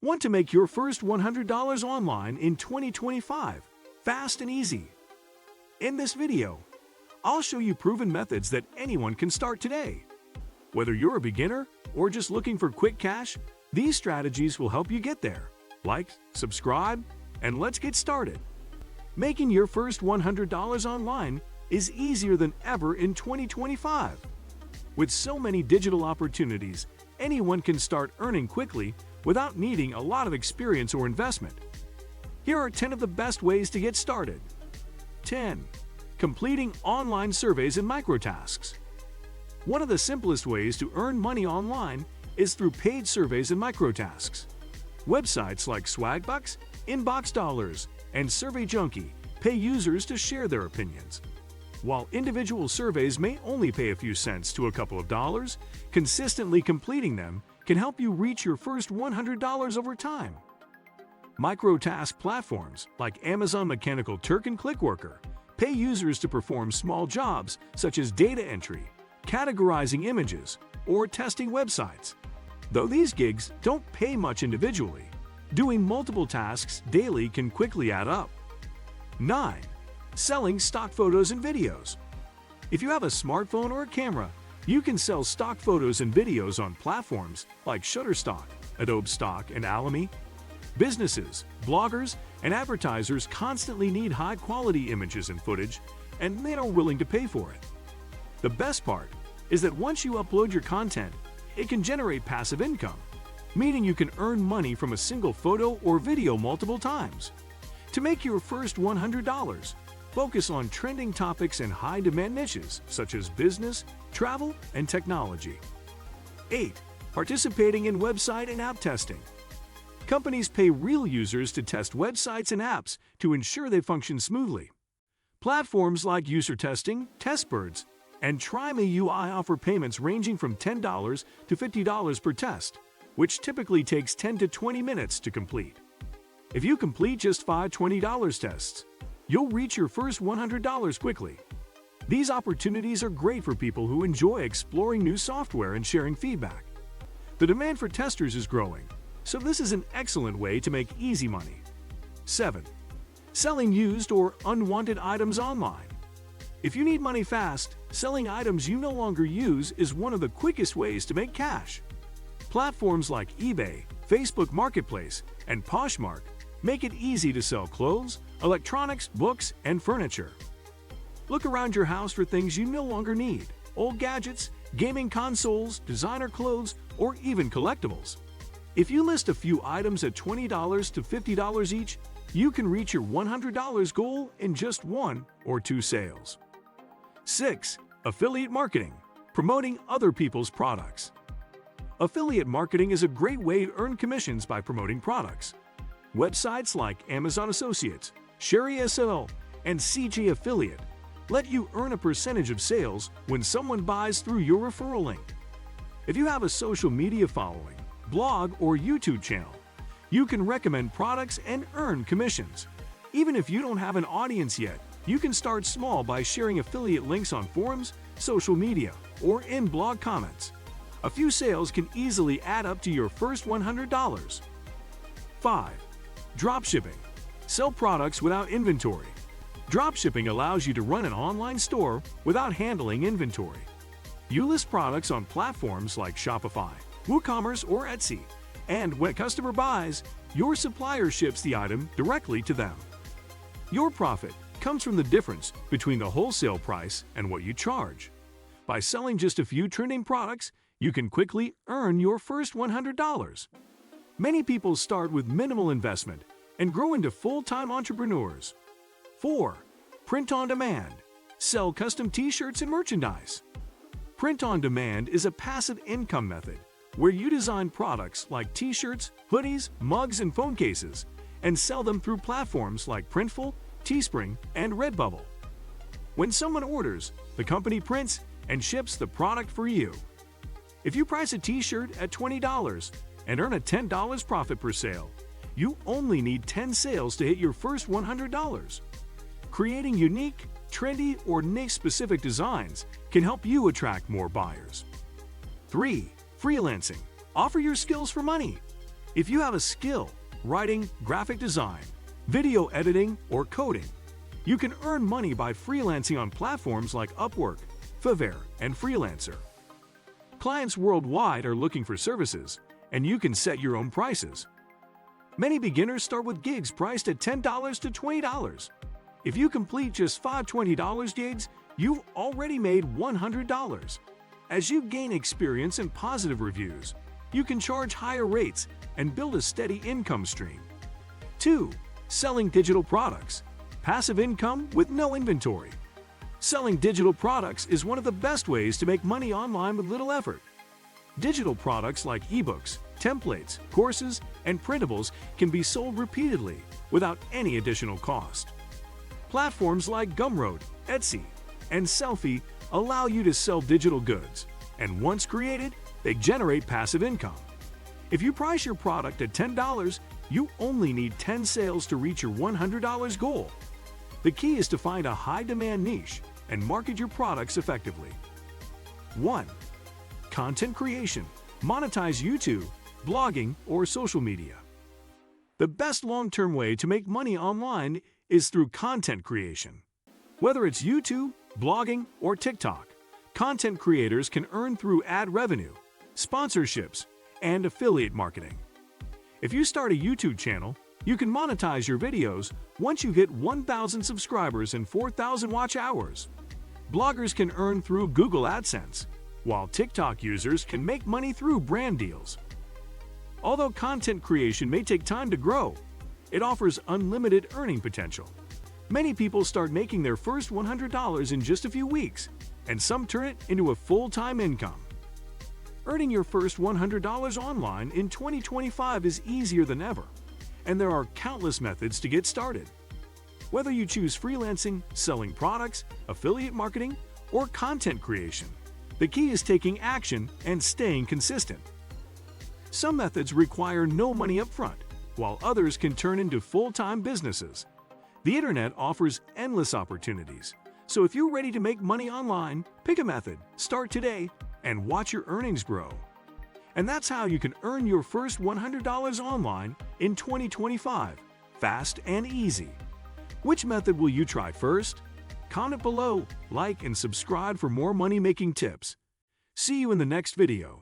Want to make your first $100 online in 2025, fast and easy? In this video, I'll show you proven methods that anyone can start today. Whether you're a beginner or just looking for quick cash, these strategies will help you get there. Like, subscribe, and let's get started. Making your first $100 online is easier than ever in 2025. With so many digital opportunities, anyone can start earning quickly without needing a lot of experience or investment. Here are 10 of the best ways to get started. 10. Completing online surveys and microtasks. One of the simplest ways to earn money online is through paid surveys and microtasks. Websites like Swagbucks, Inbox Dollars, and Survey Junkie pay users to share their opinions. While individual surveys may only pay a few cents to a couple of dollars, consistently completing them can help you reach your first $100 over time. Microtask platforms like Amazon Mechanical Turk and Clickworker pay users to perform small jobs such as data entry, categorizing images, or testing websites. Though these gigs don't pay much individually, doing multiple tasks daily can quickly add up. 9. Selling stock photos and videos. If you have a smartphone or a camera, you can sell stock photos and videos on platforms like Shutterstock, Adobe Stock, and Alamy. Businesses, bloggers, and advertisers constantly need high-quality images and footage, and they are willing to pay for it. The best part is that once you upload your content, it can generate passive income, meaning you can earn money from a single photo or video multiple times. To make your first $100, focus on trending topics and high-demand niches such as business, travel, and technology. 8. Participating in website and app testing. Companies pay real users to test websites and apps to ensure they function smoothly. Platforms like User Testing, TestBirds, and TryMeUI offer payments ranging from $10 to $50 per test, which typically takes 10 to 20 minutes to complete. If you complete just 5 $20 tests, you'll reach your first $100 quickly. These opportunities are great for people who enjoy exploring new software and sharing feedback. The demand for testers is growing, so this is an excellent way to make easy money. 7. Selling used or unwanted items online. If you need money fast, selling items you no longer use is one of the quickest ways to make cash. Platforms like eBay, Facebook Marketplace, and Poshmark make it easy to sell clothes, electronics, books, and furniture. Look around your house for things you no longer need: old gadgets, gaming consoles, designer clothes, or even collectibles. If you list a few items at $20 to $50 each, you can reach your $100 goal in just 1 or 2 sales. 6. Affiliate marketing, promoting other people's products. Affiliate marketing is a great way to earn commissions by promoting products. Websites like Amazon Associates, Sherry SL, and CJ Affiliate let you earn a percentage of sales when someone buys through your referral link. If you have a social media following, blog, or YouTube channel, you can recommend products and earn commissions. Even if you don't have an audience yet, you can start small by sharing affiliate links on forums, social media, or in blog comments. A few sales can easily add up to your first $100. 5. Dropshipping. Sell products without inventory. Dropshipping allows you to run an online store without handling inventory. You list products on platforms like Shopify, WooCommerce, or Etsy, and when a customer buys, your supplier ships the item directly to them. Your profit comes from the difference between the wholesale price and what you charge. By selling just a few trending products, you can quickly earn your first $100. Many people start with minimal investment and grow into full-time entrepreneurs. 4. Print on demand. Sell custom t-shirts and merchandise. Print on demand is a passive income method where you design products like t-shirts, hoodies, mugs, and phone cases and sell them through platforms like Printful, Teespring, and Redbubble. When someone orders, the company prints and ships the product for you. If you price a t-shirt at $20 and earn a $10 profit per sale, you only need 10 sales to hit your first $100. Creating unique, trendy, or niche-specific designs can help you attract more buyers. 3. Freelancing. Offer your skills for money. If you have a skill, writing, graphic design, video editing, or coding, you can earn money by freelancing on platforms like Upwork, Fiverr, and Freelancer. Clients worldwide are looking for services, and you can set your own prices. Many beginners start with gigs priced at $10 to $20. If you complete just 5 $20 gigs, you've already made $100. As you gain experience and positive reviews, you can charge higher rates and build a steady income stream. 2. Selling digital products. Passive income with no inventory. Selling digital products is one of the best ways to make money online with little effort. Digital products like ebooks, templates, courses, and printables can be sold repeatedly without any additional cost. Platforms like Gumroad, Etsy, and Selfie allow you to sell digital goods, and once created, they generate passive income. If you price your product at $10, you only need 10 sales to reach your $100 goal. The key is to find a high-demand niche and market your products effectively. 1. Content creation. Monetize YouTube, blogging, or social media. The best long-term way to make money online is through content creation. Whether it's YouTube, blogging, or TikTok, content creators can earn through ad revenue, sponsorships, and affiliate marketing. If you start a YouTube channel, you can monetize your videos once you hit 1,000 subscribers and 4,000 watch hours. Bloggers can earn through Google AdSense, while TikTok users can make money through brand deals. Although content creation may take time to grow, it offers unlimited earning potential. Many people start making their first $100 in just a few weeks, and some turn it into a full-time income. Earning your first $100 online in 2025 is easier than ever, and there are countless methods to get started. Whether you choose freelancing, selling products, affiliate marketing, or content creation, the key is taking action and staying consistent. Some methods require no money up front, while others can turn into full-time businesses. The internet offers endless opportunities, so if you're ready to make money online, pick a method, start today, and watch your earnings grow. And that's how you can earn your first $100 online in 2025, fast and easy. Which method will you try first? Comment below, like, and subscribe for more money-making tips. See you in the next video.